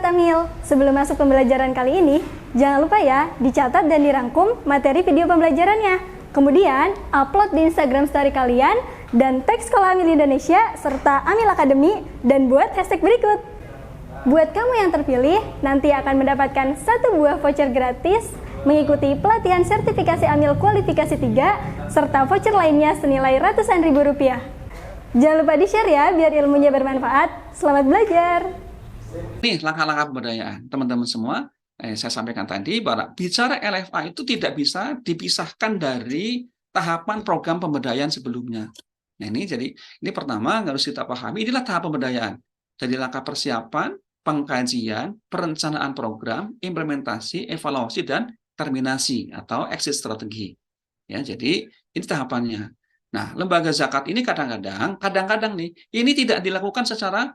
Sobat Amil, sebelum masuk pembelajaran kali ini, jangan lupa ya dicatat dan dirangkum materi video pembelajarannya. Kemudian, upload di Instagram story kalian dan tag Sekolah Amil Indonesia serta Amil Academy dan buat hashtag berikut. Buat kamu yang terpilih, nanti akan mendapatkan 1 buah voucher gratis mengikuti pelatihan sertifikasi Amil kualifikasi 3 serta voucher lainnya senilai ratusan ribu rupiah. Jangan lupa di-share ya biar ilmunya bermanfaat. Selamat belajar! Nih langkah-langkah pemberdayaan teman-teman semua. Saya sampaikan tadi bahwa bicara LFA itu tidak bisa dipisahkan dari tahapan program pemberdayaan sebelumnya. Nah ini pertama harus kita pahami, inilah tahap pemberdayaan. Jadi langkah persiapan, pengkajian, perencanaan program, implementasi, evaluasi dan terminasi atau exit strategi. Ya, jadi ini tahapannya. Nah, lembaga zakat ini kadang-kadang nih ini tidak dilakukan secara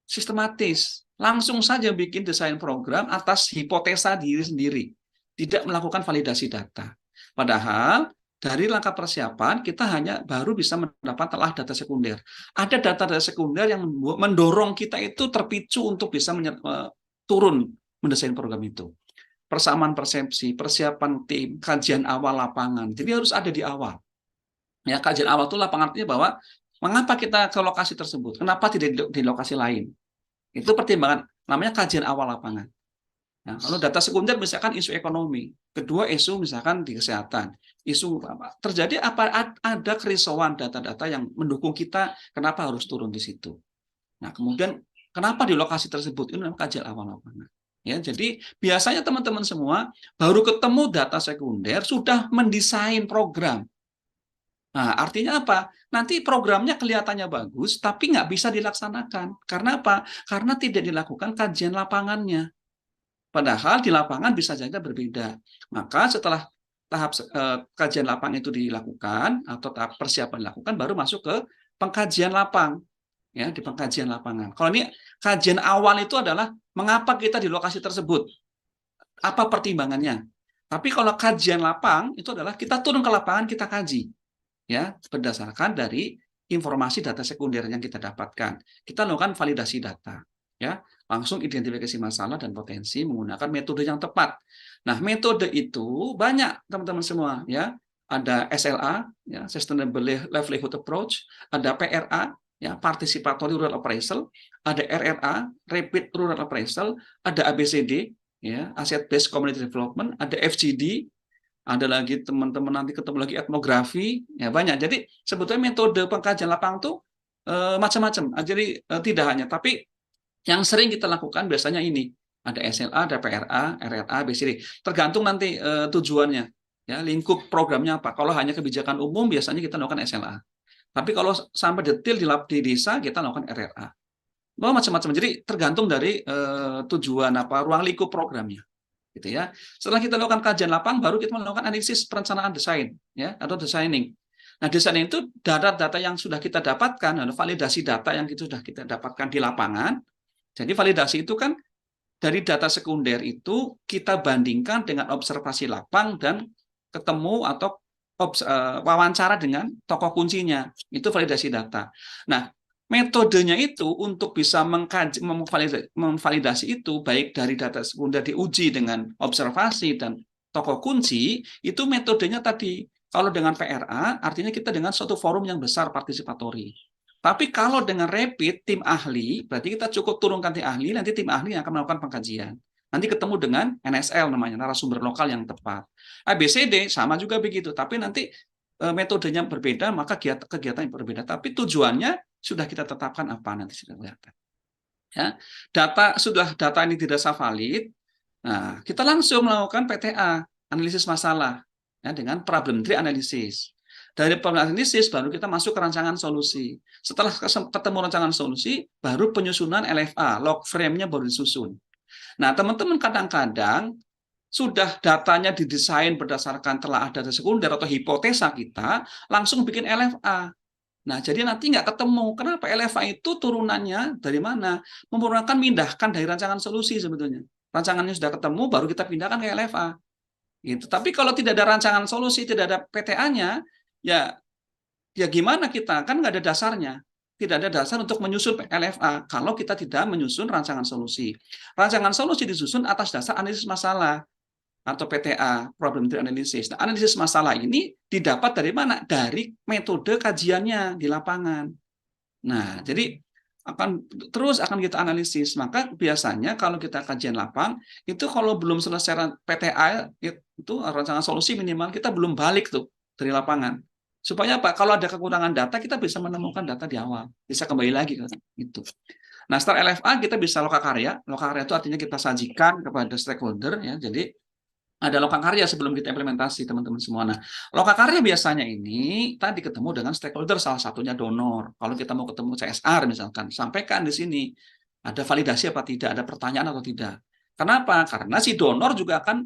sistematis, langsung saja bikin desain program atas hipotesa diri sendiri, tidak melakukan validasi data. Padahal dari langkah persiapan kita hanya baru bisa mendapat telah data sekunder. Ada data-data sekunder yang mendorong kita itu terpicu untuk bisa turun mendesain program itu. Persamaan persepsi, persiapan tim, kajian awal lapangan. Jadi harus ada di awal. Ya, kajian awal itu lapangan artinya bahwa mengapa kita ke lokasi tersebut? Kenapa tidak di lokasi lain? Itu pertimbangan, namanya kajian awal lapangan. Nah, kalau data sekunder misalkan isu ekonomi, kedua isu misalkan di kesehatan, isu apa? Terjadi apa? Ada kerisauan data-data yang mendukung kita, kenapa harus turun di situ? Nah, kemudian kenapa di lokasi tersebut? Ini namanya kajian awal lapangan. Ya, jadi biasanya teman-teman semua baru ketemu data sekunder sudah mendesain program. Nah, artinya apa? Nanti programnya kelihatannya bagus, tapi nggak bisa dilaksanakan. Karena apa? Karena tidak dilakukan kajian lapangannya. Padahal di lapangan bisa saja berbeda. Maka setelah tahap kajian lapang itu dilakukan, atau tahap persiapan dilakukan, baru masuk ke pengkajian lapang. Ya, di pengkajian lapangan. Kalau ini kajian awal itu adalah mengapa kita di lokasi tersebut. Apa pertimbangannya? Tapi kalau kajian lapang, itu adalah kita turun ke lapangan, kita kaji. Ya, berdasarkan dari informasi data sekunder yang kita dapatkan. Kita lakukan validasi data, ya, langsung identifikasi masalah dan potensi menggunakan metode yang tepat. Nah, metode itu banyak teman-teman semua, ya. Ada SLA, ya, Sustainable Livelihood Approach, ada PRA, ya, Participatory Rural Appraisal, ada RRA, Rapid Rural Appraisal, ada ABCD, ya, Asset Based Community Development, ada FGD, ada lagi teman-teman nanti ketemu lagi etnografi, ya banyak. Jadi sebetulnya metode pengkajian lapangan itu macam-macam. Jadi tidak hanya, tapi yang sering kita lakukan biasanya ini ada SLA, ada PRA, RRA, BCD. Tergantung nanti tujuannya, ya lingkup programnya apa. Kalau hanya kebijakan umum biasanya kita lakukan SLA. Tapi kalau sampai detail di desa kita lakukan RRA. Macam-macam. Jadi tergantung dari tujuan apa, ruang lingkup programnya. Gitu ya. Setelah kita lakukan kajian lapang, baru kita melakukan analisis perencanaan desain, ya, atau designing. Nah, desain itu data-data yang sudah kita dapatkan, validasi data yang sudah kita dapatkan di lapangan. Jadi validasi itu kan dari data sekunder itu kita bandingkan dengan observasi lapang dan ketemu atau wawancara dengan tokoh kuncinya. Itu validasi data. Nah, metodenya itu untuk bisa memvalidasi itu, baik dari data sekunder diuji dengan observasi dan tokoh kunci, itu metodenya tadi. Kalau dengan PRA, artinya kita dengan suatu forum yang besar partisipatori. Tapi kalau dengan rapid, tim ahli, berarti kita cukup turunkan tim ahli, nanti tim ahli yang akan melakukan pengkajian. Nanti ketemu dengan NSL namanya, narasumber lokal yang tepat. ABCD sama juga begitu, tapi nanti metodenya berbeda, maka kegiatan yang berbeda. Tapi tujuannya sudah kita tetapkan apa nanti sudah kelihatan. Ya, data ini dirasa valid. Nah, kita langsung melakukan PTA, analisis masalah, ya, dengan problem tree analysis. Dari problem analisis baru kita masuk ke rancangan solusi. Setelah ketemu rancangan solusi, baru penyusunan LFA, log frame-nya baru disusun. Nah, teman-teman kadang-kadang sudah datanya didesain berdasarkan telah data sekunder atau hipotesa kita, langsung bikin LFA. Nah, jadi nanti nggak ketemu. Kenapa? LFA itu turunannya dari mana? Mindahkan dari rancangan solusi sebetulnya. Rancangannya sudah ketemu, baru kita pindahkan ke LFA. Gitu. Tapi kalau tidak ada rancangan solusi, tidak ada PTA-nya, ya gimana kita? Kan nggak ada dasarnya. tidak ada dasar untuk menyusun LFA kalau kita tidak menyusun rancangan solusi. Rancangan solusi disusun atas dasar analisis masalah atau PTA, Problem Analysis. Nah, analisis masalah ini didapat dari mana? Dari metode kajiannya di lapangan. Nah, jadi akan kita analisis. Maka biasanya kalau kita kajian lapang, itu kalau belum selesai PTA, itu rancangan solusi minimal kita belum balik tuh dari lapangan. Supaya apa? Kalau ada kekurangan data, kita bisa menemukan data di awal. Bisa kembali lagi ke itu. Nah, setelah LFA kita bisa lokakarya. Lokakarya itu artinya kita sajikan kepada stakeholder, ya. Jadi ada lokakarya sebelum kita implementasi, teman-teman semua. Nah, lokakarya biasanya ini tadi ketemu dengan stakeholder, salah satunya donor. Kalau kita mau ketemu CSR misalkan, sampaikan di sini ada validasi apa tidak, ada pertanyaan atau tidak. Kenapa? Karena si donor juga akan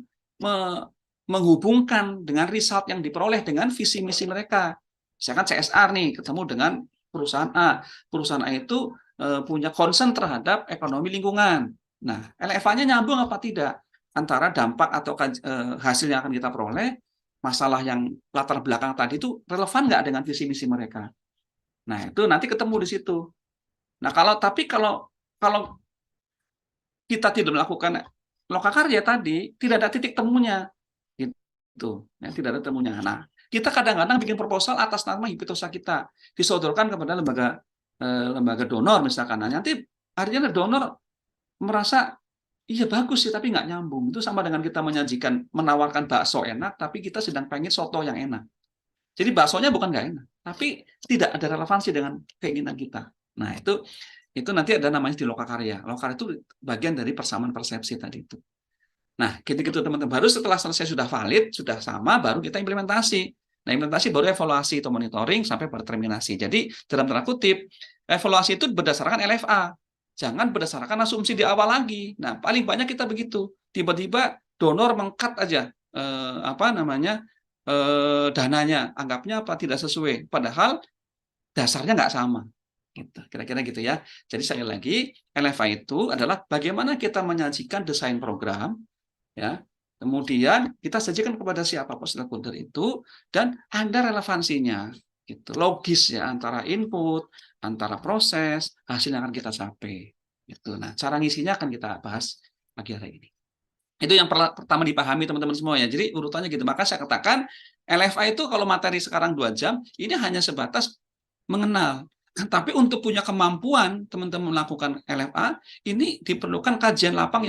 menghubungkan dengan result yang diperoleh dengan visi misi mereka. Misalkan CSR nih ketemu dengan perusahaan A. Perusahaan A itu punya concern terhadap ekonomi lingkungan. Nah, LFA-nya nyambung apa tidak? Antara dampak atau hasil yang akan kita peroleh, masalah yang latar belakang tadi itu relevan nggak dengan visi misi mereka. Nah, itu nanti ketemu di situ. Nah, kalau kita tidak melakukan lokakarya tadi, tidak ada titik temunya. Gitu. Ya, tidak ada temunya. Nah, kita kadang-kadang bikin proposal atas nama hipotesa kita, disodorkan kepada lembaga donor misalkan. Nah, nanti akhirnya donor merasa iya bagus sih, tapi nggak nyambung. Itu sama dengan kita menawarkan bakso enak, tapi kita sedang pengen soto yang enak. Jadi baksonya bukan nggak enak, tapi tidak ada relevansi dengan keinginan kita. Nah, itu nanti ada namanya di lokakarya. Lokakarya itu bagian dari persamaan persepsi tadi itu. Nah, gitu-gitu teman-teman. Baru setelah selesai sudah valid, sudah sama, baru kita implementasi. Nah, implementasi baru evaluasi atau monitoring sampai pada terminasi. Jadi, dalam tanda kutip, evaluasi itu berdasarkan LFA. Jangan berdasarkan asumsi di awal lagi. Nah, paling banyak kita begitu. Tiba-tiba donor meng-cut aja dananya, anggapnya apa tidak sesuai. Padahal dasarnya nggak sama. Gitu. Kira-kira gitu ya. Jadi sekali lagi, LFA itu adalah bagaimana kita menyajikan desain program, ya. Kemudian kita sajikan kepada siapapun stakeholder itu dan ada relevansinya, gitu. Logis ya antara input, antara proses, hasil yang akan kita capai. Gitu. Nah, cara ngisinya akan kita bahas pagi hari ini. Itu yang pertama dipahami teman-teman semua ya. Jadi urutannya gitu. Maka saya katakan LFA itu kalau materi sekarang 2 jam, ini hanya sebatas mengenal. Tapi untuk punya kemampuan teman-teman melakukan LFA, ini diperlukan kajian lapang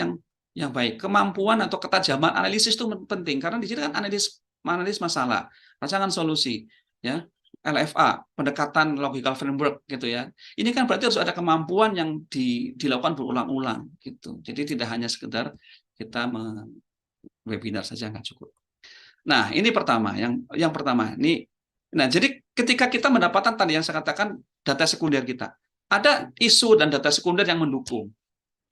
yang baik. Kemampuan atau ketajaman analisis itu penting karena di sini kan analis masalah, rancangan solusi, ya. LFA, pendekatan logical framework gitu ya. Ini kan berarti harus ada kemampuan yang dilakukan berulang-ulang gitu. Jadi tidak hanya sekedar kita webinar saja nggak cukup. Nah, ini pertama, yang pertama. Nah, jadi ketika kita mendapatkan tadi yang saya katakan data sekunder kita, ada isu dan data sekunder yang mendukung,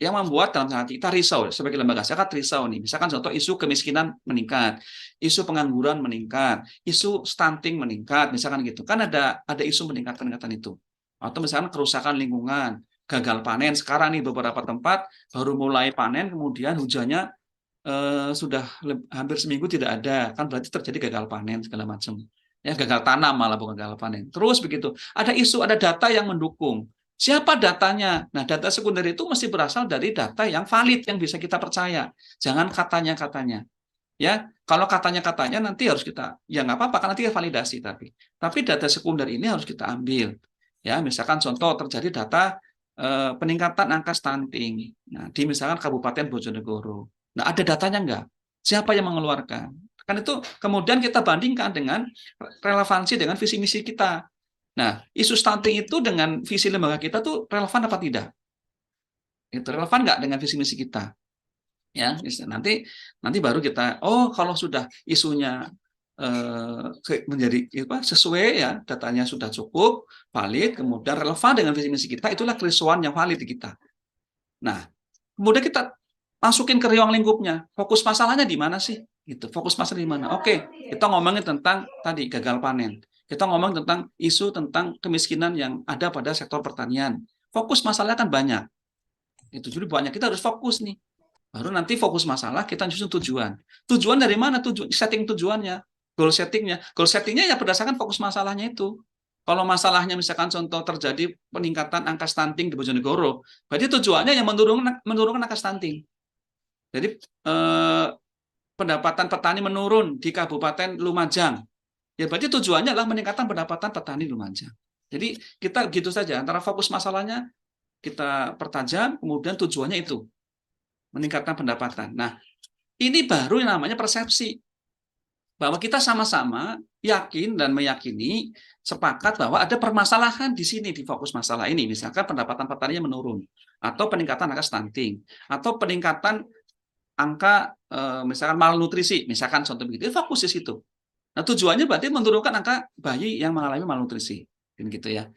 yang membuat dalam hati kita risau sebagai lembaga zakat risau nih. Misalkan contoh isu kemiskinan meningkat, isu pengangguran meningkat, isu stunting meningkat, misalkan gitu. Kan ada isu peningkatan itu. Atau misalkan kerusakan lingkungan, gagal panen. Sekarang nih beberapa tempat baru mulai panen, kemudian hujannya sudah hampir seminggu tidak ada. Kan berarti terjadi gagal panen segala macam. Ya, gagal tanam malah bukan gagal panen. Terus begitu. Ada isu, ada data yang mendukung. Siapa datanya? Nah, data sekunder itu mesti berasal dari data yang valid, yang bisa kita percaya. Jangan katanya-katanya. Ya, kalau katanya-katanya nanti harus kita, ya nggak apa-apa, kan nanti validasi tapi data sekunder ini harus kita ambil. Ya, misalkan contoh terjadi data peningkatan angka stunting. Nah, di misalkan Kabupaten Bojonegoro. Nah, ada datanya nggak? Siapa yang mengeluarkan? Kan itu kemudian kita bandingkan dengan relevansi dengan visi misi kita. Nah, isu stunting itu dengan visi lembaga kita tuh relevan apa tidak? Itu relevan nggak dengan visi misi kita? Ya, nanti baru kita, kalau sudah isunya menjadi sesuai ya, datanya sudah cukup, valid, kemudian relevan dengan visi misi kita, itulah kerisauan yang valid di kita. Nah, kemudian kita masukin ke ruang lingkupnya, fokus masalahnya di mana sih? Gitu, fokus masalah di mana? Oke, kita ngomongin tentang tadi gagal panen. Kita ngomong tentang isu tentang kemiskinan yang ada pada sektor pertanian. Fokus masalahnya kan banyak. Itu jadi banyak, kita harus fokus nih. Baru nanti fokus masalah, kita nyusun tujuan. Tujuan dari mana? Setting tujuannya, goal settingnya. Goal settingnya ya berdasarkan fokus masalahnya itu. Kalau masalahnya misalkan contoh terjadi peningkatan angka stunting di Bojonegoro, berarti tujuannya yang menurunkan angka stunting. Jadi pendapatan petani menurun di Kabupaten Lumajang, ya berarti tujuannya adalah meningkatkan pendapatan petani Lumajang. Jadi kita gitu saja, antara fokus masalahnya kita pertajam, kemudian tujuannya itu meningkatkan pendapatan. Nah, ini baru yang namanya persepsi, bahwa kita sama-sama yakin dan meyakini sepakat bahwa ada permasalahan di sini, di fokus masalah ini, misalkan pendapatan petaninya menurun, atau peningkatan angka stunting, atau peningkatan angka misalkan malnutrisi, misalkan contoh begitu, fokus di situ. Nah, tujuannya berarti menurunkan angka bayi yang mengalami malnutrisi, gitu ya.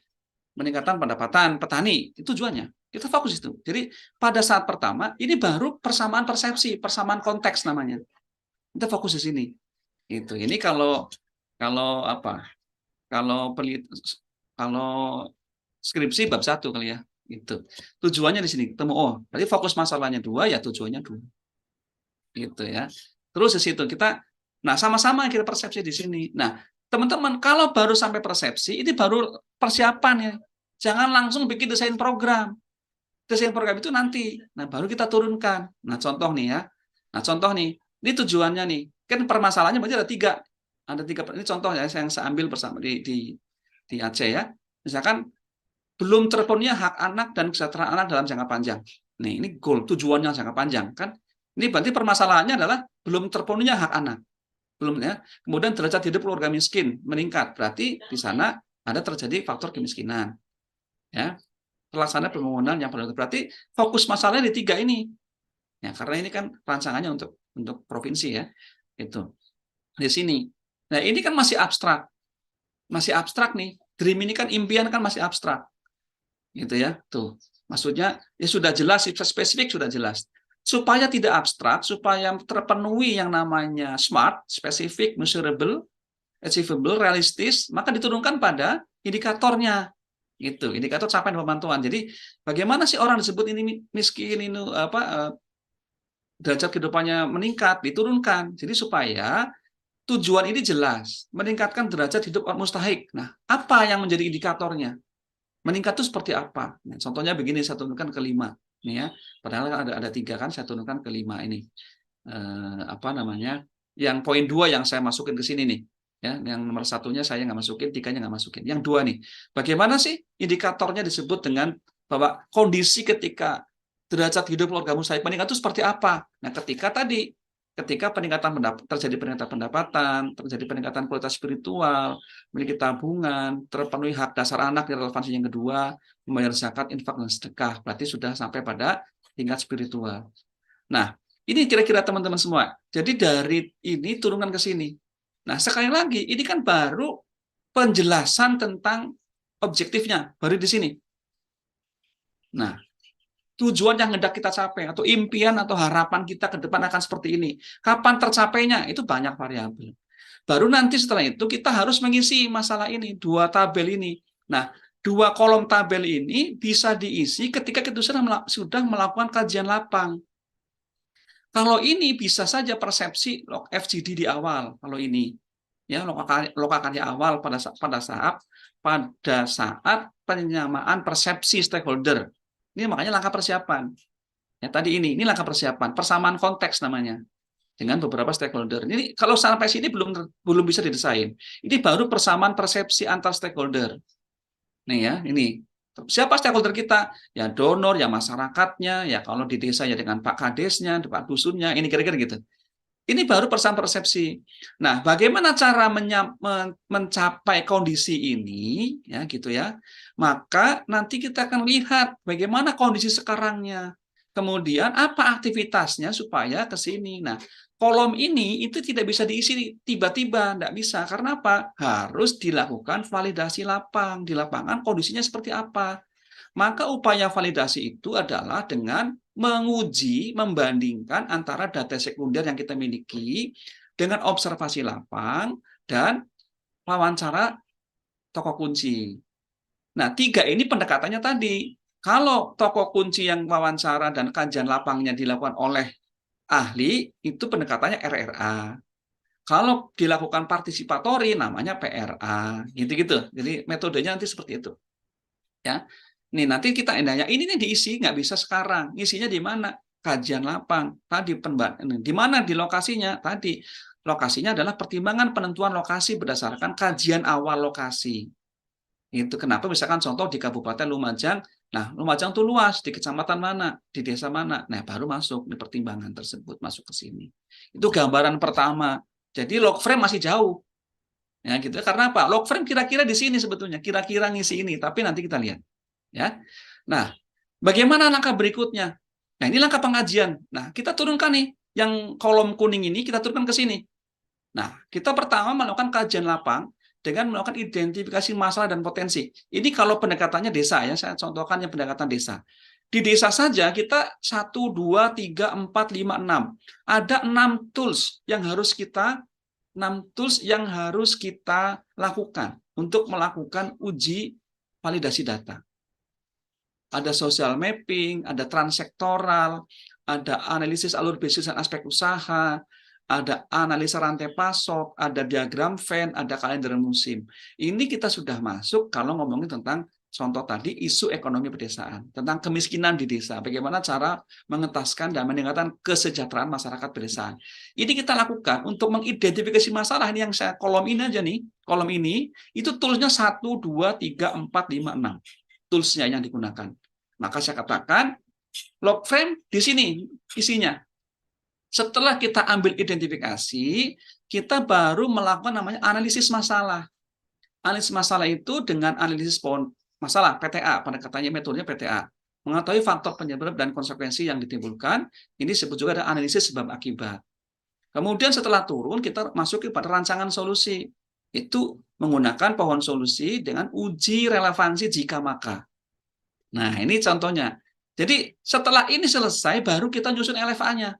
Meningkatkan pendapatan petani, itu tujuannya. Kita fokus itu. Jadi pada saat pertama ini baru persamaan persepsi, persamaan konteks namanya. Kita fokus di sini. Itu. Ini kalau apa? Kalau skripsi bab 1 kali ya. Itu. Tujuannya di sini ketemu. Oh, berarti fokus masalahnya 2, ya tujuannya 2. Gitu ya. Terus di situ kita sama-sama kita persepsi di sini. Nah, teman-teman, kalau baru sampai persepsi, ini baru persiapan ya. Jangan langsung bikin desain program. Desain program itu nanti. Nah, baru kita turunkan. Nah, contoh nih ya. Nah, contoh nih. Ini tujuannya nih. Kan permasalahannya berarti ada 3. Ada 3. Ini contoh ya, yang saya ambil bersama di Aceh ya. Misalkan, belum terpenuhnya hak anak dan kesejahteraan anak dalam jangka panjang. Nih, ini goal, tujuannya jangka panjang. Kan ini berarti permasalahannya adalah belum terpenuhnya hak anak. Belum ya. Kemudian derajat hidup keluarga miskin meningkat. Berarti di sana ada terjadi faktor kemiskinan. Ya. Pelaksanaan pembangunan yang perlu. Berarti fokus masalahnya di 3 ini. Ya, karena ini kan rancangannya untuk provinsi ya. Itu. Di sini. Nah, ini kan masih abstrak. Masih abstrak nih. Dream ini kan impian kan masih abstrak. Gitu ya. Tuh. Maksudnya ya sudah jelas, spesifik sudah jelas. Supaya tidak abstrak, supaya terpenuhi yang namanya SMART, spesifik, measurable, achievable, realistis, maka diturunkan pada indikatornya. Itu, indikator capaian pemantauan. Jadi, bagaimana sih orang disebut ini miskin, ini derajat kehidupannya meningkat, diturunkan. Jadi supaya tujuan ini jelas, meningkatkan derajat hidup mustahik. Nah, apa yang menjadi indikatornya? Meningkat itu seperti apa? Nah, contohnya begini, saya turunkan ke 5. Nih ya, padahal ada 3 kan, saya turunkan ke 5 ini. Apa namanya? Yang poin 2 yang saya masukin ke sini nih. Ya, yang nomor 1-nya saya nggak masukin, 3-nya nggak masukin. Yang 2 nih, bagaimana sih indikatornya disebut dengan bahwa kondisi ketika derajat hidup keluarga mustahik meningkat itu seperti apa? Nah, ketika terjadi peningkatan pendapatan, terjadi peningkatan kualitas spiritual, memiliki tabungan, terpenuhi hak dasar anak yang relevansi yang kedua, membayar zakat, infak, dan sedekah. Berarti sudah sampai pada tingkat spiritual. Nah, ini kira-kira teman-teman semua. Jadi dari ini turunkan ke sini. Nah, sekali lagi, ini kan baru penjelasan tentang objektifnya, baru di sini. Nah, tujuan yang hendak kita capai, atau impian atau harapan kita ke depan akan seperti ini. Kapan tercapainya? Itu banyak variabel. Baru nanti setelah itu kita harus mengisi masalah ini, 2 tabel ini. Nah, 2 kolom tabel ini bisa diisi ketika kita sudah melakukan kajian lapang. Kalau ini bisa saja persepsi FGD di awal, kalau ini ya lokakarya awal pada saat penyamaan persepsi stakeholder. Ini makanya langkah persiapan. Ya tadi ini langkah persiapan, persamaan konteks namanya dengan beberapa stakeholder. Ini kalau sampai sini belum bisa didesain. Ini baru persamaan persepsi antar stakeholder. Nih ya, ini. Siapa stakeholder kita? Ya donor, ya masyarakatnya, ya kalau di desa ya dengan Pak Kadesnya, Pak Dusunnya, ini kira-kira gitu. Ini baru persamaan persepsi. Nah, bagaimana cara mencapai kondisi ini, ya gitu ya. Maka nanti kita akan lihat bagaimana kondisi sekarangnya. Kemudian apa aktivitasnya supaya ke sini. Nah, kolom ini itu tidak bisa diisi tiba-tiba, tidak bisa. Karena apa? Harus dilakukan validasi lapang. Di lapangan kondisinya seperti apa. Maka upaya validasi itu adalah dengan menguji, membandingkan antara data sekunder yang kita miliki dengan observasi lapang dan wawancara tokoh kunci. Nah, 3 ini pendekatannya tadi. Kalau tokoh kunci yang wawancara dan kajian lapangnya dilakukan oleh ahli, itu pendekatannya RRA. Kalau dilakukan partisipatori namanya PRA, gitu-gitu. Jadi metodenya nanti seperti itu. Ya. Nih nanti kita nanya, ini nih diisi nggak bisa sekarang. Isinya di mana? Kajian lapang. Tadi di mana di lokasinya? Tadi lokasinya adalah pertimbangan penentuan lokasi berdasarkan kajian awal lokasi. Itu kenapa misalkan contoh di Kabupaten Lumajang, nah Lumajang itu luas, di kecamatan mana, di desa mana, nah baru masuk di pertimbangan tersebut, masuk ke sini. Itu gambaran pertama. Jadi log frame masih jauh. Ya gitu. Karena apa? Log frame kira-kira di sini sebetulnya, kira-kira ngisi ini, tapi nanti kita lihat. Ya. Nah, bagaimana langkah berikutnya? Nah, ini langkah pengajian. Nah, kita turunkan nih yang kolom kuning ini kita turunkan ke sini. Nah, kita pertama melakukan kajian lapang dengan melakukan identifikasi masalah dan potensi. Ini kalau pendekatannya desa ya, saya contohkan yang pendekatan desa. Di desa saja kita 1, 2, 3, 4, 5, 6. Ada 6 tools yang harus kita lakukan untuk melakukan uji validasi data. Ada social mapping, ada transsektoral, ada analisis alur bisnis dan aspek usaha, ada analisa rantai pasok, ada diagram Venn, ada kalender musim. Ini kita sudah masuk kalau ngomongin tentang contoh tadi isu ekonomi pedesaan, tentang kemiskinan di desa, bagaimana cara mengentaskan dan meningkatkan kesejahteraan masyarakat pedesaan. Ini kita lakukan untuk mengidentifikasi masalah. Ini yang saya kolom ini aja nih, kolom ini itu toolsnya 1, 2, 3, 4, 5, 6 toolsnya yang digunakan. Maka saya katakan log frame di sini isinya. Setelah kita ambil identifikasi, kita baru melakukan namanya analisis masalah. Analisis masalah itu dengan analisis masalah PTA, pendekatannya metodenya PTA. Mengetahui faktor penyebab dan konsekuensi yang ditimbulkan, ini disebut juga ada analisis sebab akibat. Kemudian setelah turun, kita masuk kepada rancangan solusi. Itu menggunakan pohon solusi dengan uji relevansi jika maka. Nah, ini contohnya. Jadi setelah ini selesai, baru kita nyusun LFA-nya.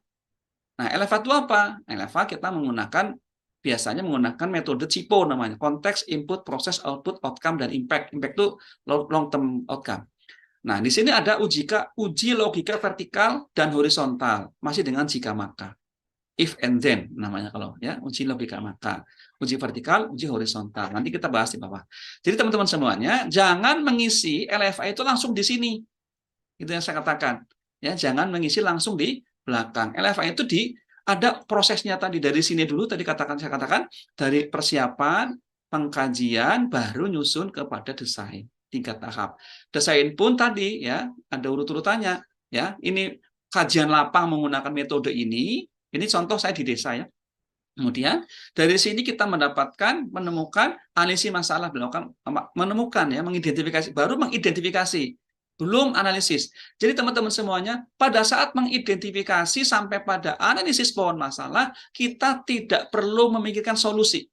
Nah, LFA itu apa? LFA kita biasanya menggunakan metode CIPO namanya. Konteks, input, proses, output, outcome, dan impact. Impact itu long term outcome. Nah, di sini ada uji logika vertikal dan horizontal. Masih dengan jika maka. If and then namanya kalau ya, uji logika maka. Uji vertikal, uji horizontal. Nanti kita bahas di bawah. Jadi teman-teman semuanya, jangan mengisi LFA itu langsung di sini. Itu yang saya katakan. Ya, jangan mengisi langsung di belakang. LFA itu ada prosesnya tadi dari sini dulu tadi saya katakan dari persiapan, pengkajian baru nyusun kepada desain 3 tahap. Desain pun tadi ya ada urut-urutannya ya. Ini kajian lapang menggunakan metode ini contoh saya di desa ya. Kemudian dari sini kita menemukan analisis masalah, mengidentifikasi belum analisis. Jadi teman-teman semuanya, pada saat mengidentifikasi sampai pada analisis pohon masalah, kita tidak perlu memikirkan solusi.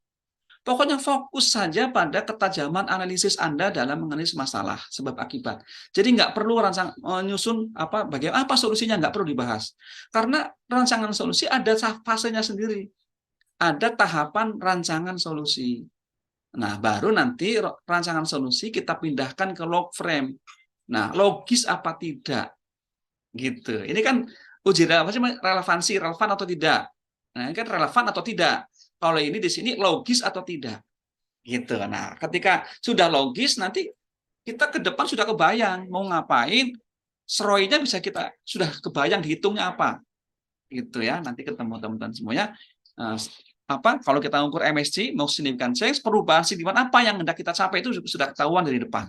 Pokoknya fokus saja pada ketajaman analisis Anda dalam menganalisis masalah, sebab akibat. Jadi nggak perlu menyusun bagaimana solusinya, nggak perlu dibahas. Karena rancangan solusi ada fasenya sendiri. Ada tahapan rancangan solusi. Nah, baru nanti rancangan solusi kita pindahkan ke log frame. Nah, logis apa tidak? Gitu. Ini kan uji relevansi, relevan atau tidak. Nah, ini kan relevan atau tidak. Kalau ini di sini logis atau tidak. Gitu. Nah, ketika sudah logis, nanti kita ke depan sudah kebayang mau ngapain, SROI-nya bisa kita sudah kebayang dihitungnya apa. Gitu ya. Nanti ketemu teman-teman semuanya. Kalau kita ukur MSC, most significant change, perubahan signifikan apa yang hendak kita capai itu sudah ketahuan dari depan.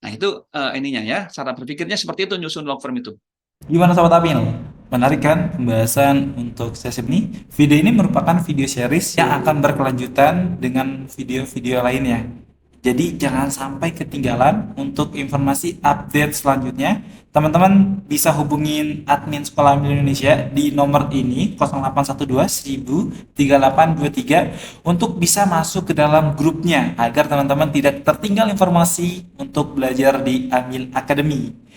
Nah, itu ininya ya, cara berpikirnya seperti itu nyusun log frame itu. Gimana Sobat Apil? Menarik kan pembahasan untuk sesi ini? Video ini merupakan video series yang akan berkelanjutan dengan video-video lainnya. Jadi jangan sampai ketinggalan untuk informasi update selanjutnya. Teman-teman bisa hubungin admin Sekolah Amil Indonesia di nomor ini 0812 1000 3823 untuk bisa masuk ke dalam grupnya agar teman-teman tidak tertinggal informasi untuk belajar di Amil Academy.